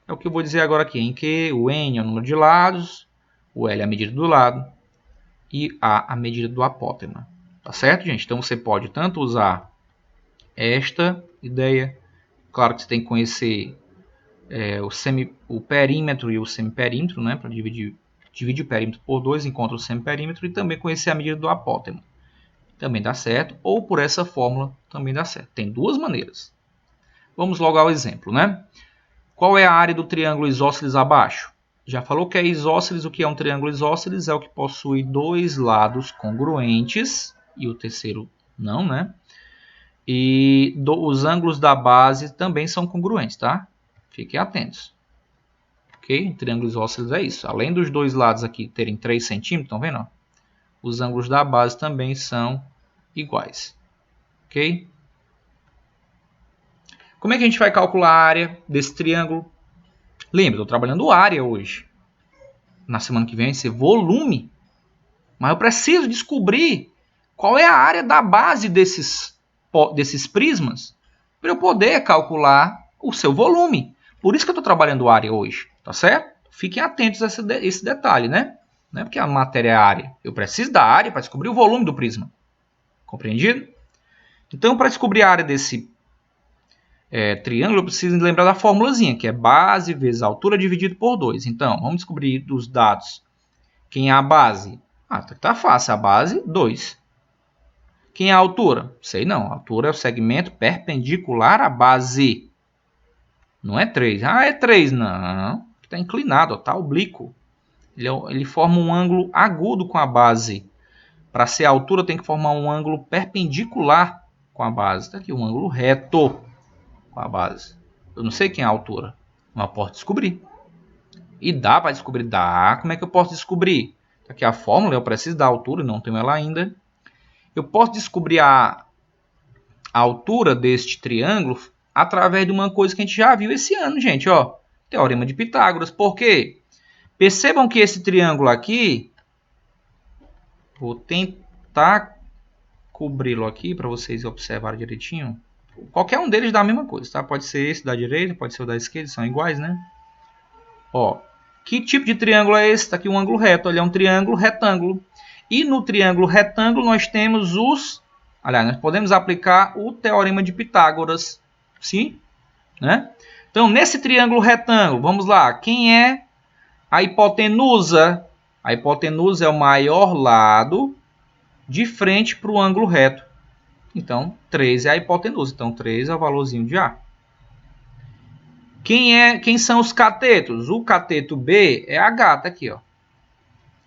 É o que eu vou dizer agora aqui, em que o N é o número de lados, o L é a medida do lado e A a medida do apótema. Tá certo, gente? Então você pode tanto usar esta ideia, claro que você tem que conhecer o perímetro e o semiperímetro, né? Para dividir o perímetro por 2, encontra o semiperímetro e também conhecer a medida do apótema. Também dá certo, ou por essa fórmula também dá certo. Tem duas maneiras. Vamos logo ao exemplo, né? Qual é a área do triângulo isósceles abaixo? Já falou que é isósceles. O que é um triângulo isósceles? É o que possui dois lados congruentes e o terceiro não, né? E os ângulos da base também são congruentes, tá? Fiquem atentos. Ok? Triângulo isósceles é isso. Além dos dois lados aqui terem 3 centímetros, estão vendo? Os ângulos da base também são iguais. Ok? Como é que a gente vai calcular a área desse triângulo? Lembra, estou trabalhando área hoje. Na semana que vem vai ser volume. Mas eu preciso descobrir qual é a área da base desses prismas para eu poder calcular o seu volume. Por isso que eu estou trabalhando área hoje. Tá certo? Fiquem atentos a esse detalhe, né? Não é porque a matéria é área. Eu preciso da área para descobrir o volume do prisma. Compreendido? Então, para descobrir a área desse triângulo, eu preciso lembrar da formulazinha, que é base vezes altura dividido por 2. Então, vamos descobrir dos dados. Quem é a base? Tá fácil. A base, 2. Quem é a altura? Sei não. A altura é o segmento perpendicular à base. Não é 3. É 3. Não. Está inclinado, está oblíquo. Ele forma um ângulo agudo com a base. Para ser a altura, tem que formar um ângulo perpendicular com a base. Está aqui, um ângulo reto com a base. Eu não sei quem é a altura, mas eu posso descobrir. E dá para descobrir? Dá. Como é que eu posso descobrir? Está aqui a fórmula, eu preciso da altura, não tenho ela ainda. Eu posso descobrir a altura deste triângulo através de uma coisa que a gente já viu esse ano, gente. Ó, Teorema de Pitágoras. Por quê? Percebam que esse triângulo aqui, vou tentar cobri-lo aqui para vocês observarem direitinho. Qualquer um deles dá a mesma coisa, tá? Pode ser esse da direita, pode ser o da esquerda, são iguais, né? Ó, que tipo de triângulo é esse? Tá aqui um ângulo reto, ele é um triângulo retângulo. E no triângulo retângulo nós temos os... Aliás, nós podemos aplicar o teorema de Pitágoras, sim? Né? Então, nesse triângulo retângulo, vamos lá, quem é a hipotenusa? A hipotenusa é o maior lado de frente para o ângulo reto. Então, 3 é a hipotenusa. Então, 3 é o valorzinho de A. Quem são os catetos? O cateto B é H, tá aqui, ó.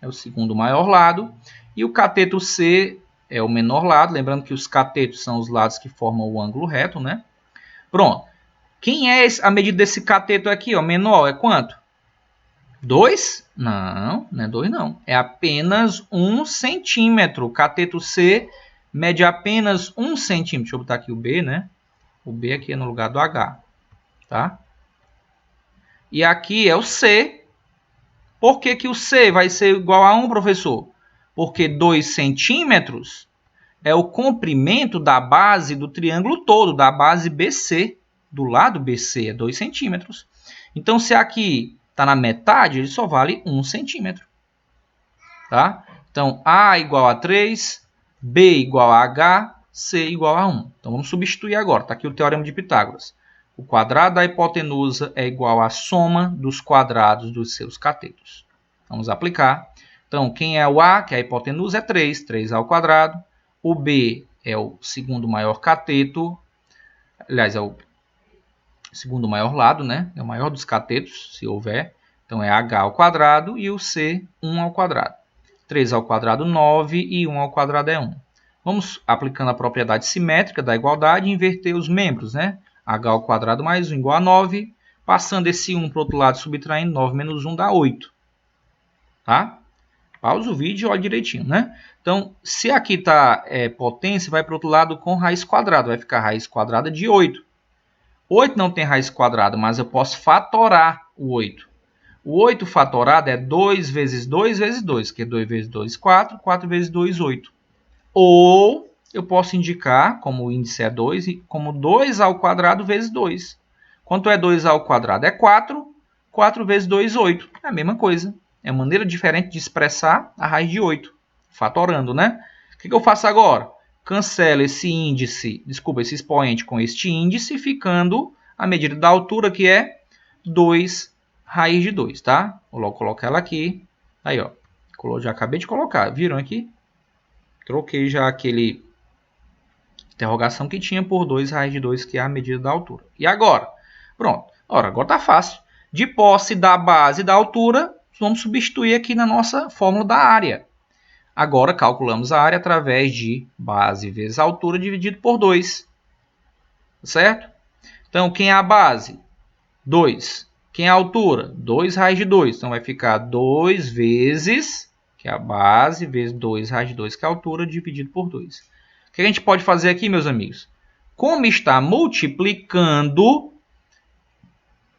É o segundo maior lado. E o cateto C é o menor lado. Lembrando que os catetos são os lados que formam o ângulo reto, né? Pronto. Quem é a medida desse cateto aqui, ó? Menor é quanto? 2? Não, não é 2 não. É apenas 1 centímetro. O cateto C mede apenas 1 centímetro. Deixa eu botar aqui o B, né? O B aqui é no lugar do H. Tá? E aqui é o C. Por que o C vai ser igual a 1, professor? Porque 2 centímetros é o comprimento da base do triângulo todo, da base BC. Do lado BC é 2 centímetros. Então, se aqui está na metade, ele só vale 1 centímetro. Tá? Então, A igual a 3, B igual a H, C igual a 1. Então, vamos substituir agora. Está aqui o teorema de Pitágoras. O quadrado da hipotenusa é igual à soma dos quadrados dos seus catetos. Vamos aplicar. Então, quem é o A, que é a hipotenusa, é 3. 3 ao quadrado. O B é o segundo maior cateto. Aliás, é o segundo maior lado, né? É o maior dos catetos, se houver. Então, é H ao quadrado e o C, 1 ao quadrado. 3 ao quadrado, 9 e 1 ao quadrado é 1. Vamos aplicando a propriedade simétrica da igualdade e inverter os membros, né? H ao quadrado mais 1 igual a 9. Passando esse 1 para o outro lado, subtraindo 9 menos 1 dá 8. Tá? Pausa o vídeo e olha direitinho, né? Então, se aqui está potência, vai para o outro lado com raiz quadrada. Vai ficar raiz quadrada de 8. 8 não tem raiz quadrada, mas eu posso fatorar o 8. O 8 fatorado é 2 vezes 2 vezes 2, que é 2 vezes 2, 4. 4 vezes 2, 8. Ou eu posso indicar, como o índice é 2, como 2 ao quadrado vezes 2. Quanto é 2 ao quadrado? É 4. 4 vezes 2, 8. É a mesma coisa. É uma maneira diferente de expressar a raiz de 8. Fatorando, né? O que eu faço agora? Cancelo esse índice, desculpa, esse expoente com este índice, ficando a medida da altura, que é 2 raiz de 2, tá? Vou logo colocar ela aqui. Aí, ó. Já acabei de colocar. Viram aqui? Troquei já aquele interrogação que tinha por 2 raiz de 2, que é a medida da altura. E agora? Pronto. Agora tá fácil. De posse da base e da altura, vamos substituir aqui na nossa fórmula da área. Agora calculamos a área através de base vezes altura dividido por 2. Certo? Então, quem é a base? 2. Quem é a altura? 2 raiz de 2. Então, vai ficar 2 vezes, que é a base, vezes 2 raiz de 2, que é a altura, dividido por 2. O que a gente pode fazer aqui, meus amigos? Como está multiplicando,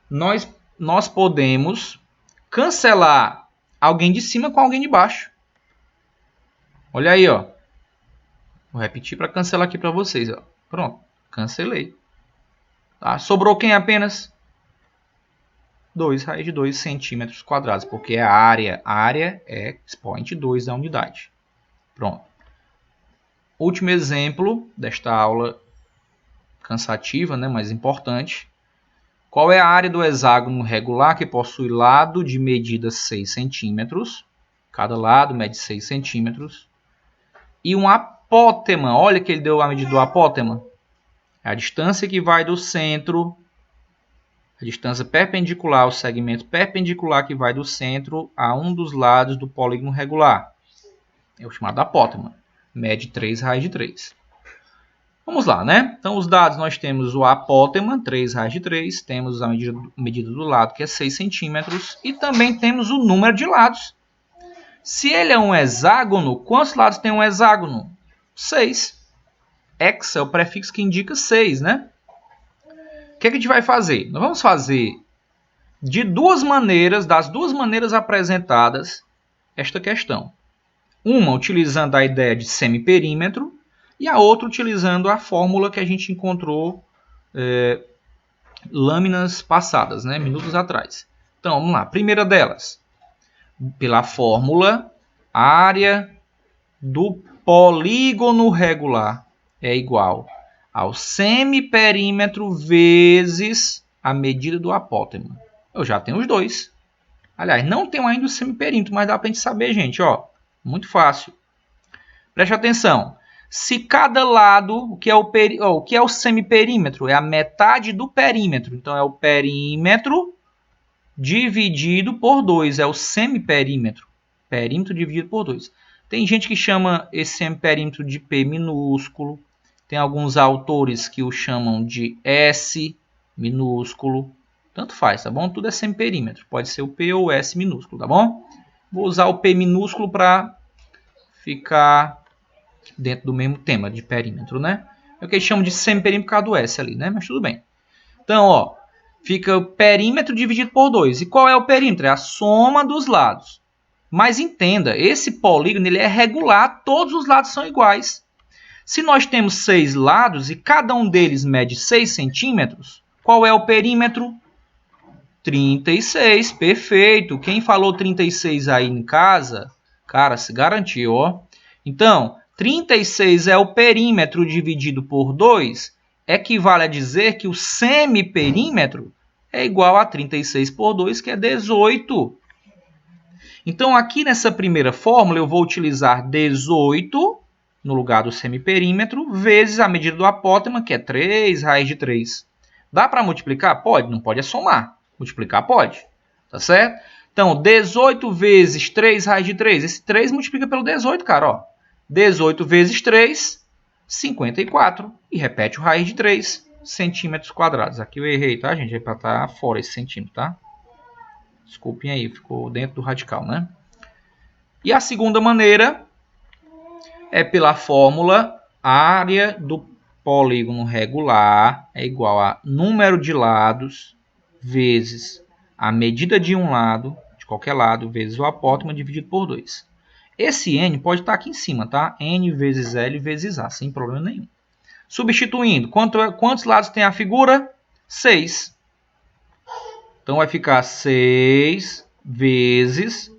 nós podemos cancelar alguém de cima com alguém de baixo. Olha aí, ó. Vou repetir para cancelar aqui para vocês, ó. Pronto, cancelei. Tá? Sobrou quem apenas? 2 raiz de 2 centímetros quadrados, porque é a área. A área é expoente 2 da unidade. Pronto. Último exemplo desta aula cansativa, né, mas importante. Qual é a área do hexágono regular que possui lado de medida 6 centímetros? Cada lado mede 6 centímetros. E um apótema. Olha que ele deu a medida do apótema. É a distância que vai do centro, a distância perpendicular, o segmento perpendicular que vai do centro a um dos lados do polígono regular. É o chamado apótema. Mede 3 raiz de 3. Vamos lá, né? Então, os dados nós temos o apótema, 3 raiz de 3. Temos a medida do lado, que é 6 centímetros. E também temos o número de lados. Se ele é um hexágono, quantos lados tem um hexágono? 6. Hex é o prefixo que indica 6, né? O que a gente vai fazer? Nós vamos fazer de duas maneiras, das duas maneiras apresentadas, esta questão. Uma utilizando a ideia de semiperímetro e a outra utilizando a fórmula que a gente encontrou lâminas passadas, né, minutos atrás. Então, vamos lá. Primeira delas, pela fórmula, a área do polígono regular é igual ao semiperímetro vezes a medida do apótema. Eu já tenho os dois. Aliás, não tenho ainda o semiperímetro, mas dá para a gente saber, gente. Ó, muito fácil. Preste atenção. Se cada lado, o que é o semiperímetro? É a metade do perímetro. Então, é o perímetro dividido por 2. É o semiperímetro. Perímetro dividido por 2. Tem gente que chama esse semiperímetro de P minúsculo. Tem alguns autores que o chamam de S minúsculo. Tanto faz, tá bom? Tudo é semiperímetro. Pode ser o P ou o S minúsculo, tá bom? Vou usar o P minúsculo para ficar dentro do mesmo tema de perímetro, né? É o que eles chamam de semiperímetro por causa do S ali, né? Mas tudo bem. Então, ó, fica o perímetro dividido por 2. E qual é o perímetro? É a soma dos lados. Mas entenda, esse polígono ele é regular, todos os lados são iguais. Se nós temos 6 lados e cada um deles mede 6 centímetros, qual é o perímetro? 36, perfeito. Quem falou 36 aí em casa, cara, se garantiu, ó. Então, 36 é o perímetro dividido por 2, equivale a dizer que o semiperímetro é igual a 36 por 2, que é 18. Então, aqui nessa primeira fórmula, eu vou utilizar 18 no lugar do semiperímetro, vezes a medida do apótema, que é 3 raiz de 3. Dá para multiplicar? Pode, não pode é somar. Multiplicar pode, tá certo? Então, 18 vezes 3 raiz de 3. Esse 3 multiplica pelo 18, cara, ó. 18 vezes 3, 54. E repete o raiz de 3, centímetros quadrados. Aqui eu errei, tá, gente? É para estar fora esse centímetro, tá? Desculpem aí, ficou dentro do radical, né? E a segunda maneira é pela fórmula área do polígono regular é igual a número de lados vezes a medida de um lado, de qualquer lado, vezes o apótema dividido por 2. Esse n pode estar aqui em cima, tá? N vezes L vezes A, sem problema nenhum. Substituindo, quantos lados tem a figura? 6. Então, vai ficar 6 vezes...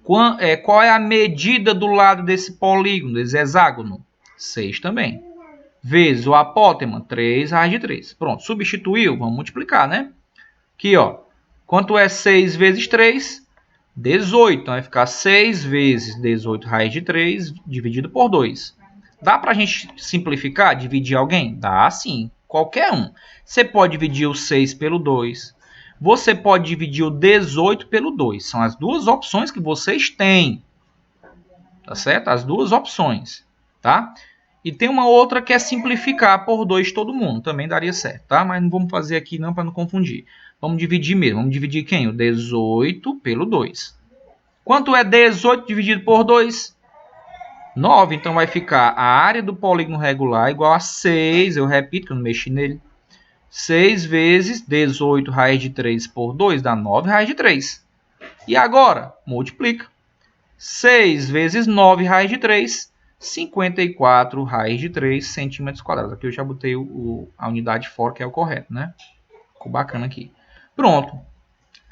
Qual é a medida do lado desse polígono, desse hexágono? 6 também. Vezes o apótema, 3 raiz de 3. Pronto, substituiu, vamos multiplicar, né? Aqui, ó. Quanto é 6 vezes 3? 18. Então, vai ficar 6 vezes 18 raiz de 3 dividido por 2. Dá para a gente simplificar, dividir alguém? Dá sim, qualquer um. Você pode dividir o 6 pelo 2. Você pode dividir o 18 pelo 2. São as duas opções que vocês têm. Tá certo? As duas opções. Tá? E tem uma outra que é simplificar por 2 todo mundo. Também daria certo. Tá? Mas não vamos fazer aqui não para não confundir. Vamos dividir mesmo. Vamos dividir quem? O 18 pelo 2. Quanto é 18 dividido por 2? 9. Então vai ficar a área do polígono regular igual a 6. Eu repito que eu não mexi nele. 6 vezes 18 raiz de 3 por 2 dá 9 raiz de 3. E agora, multiplica. 6 vezes 9 raiz de 3, 54 raiz de 3 centímetros quadrados. Aqui eu já botei a unidade fora, que é o correto, né? Ficou bacana aqui. Pronto.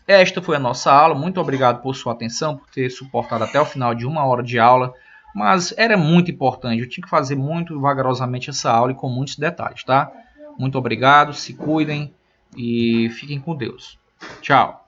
Esta foi a nossa aula. Muito obrigado por sua atenção, por ter suportado até o final de 1 hora de aula. Mas era muito importante. Eu tinha que fazer muito vagarosamente essa aula e com muitos detalhes, tá? Muito obrigado, se cuidem e fiquem com Deus. Tchau.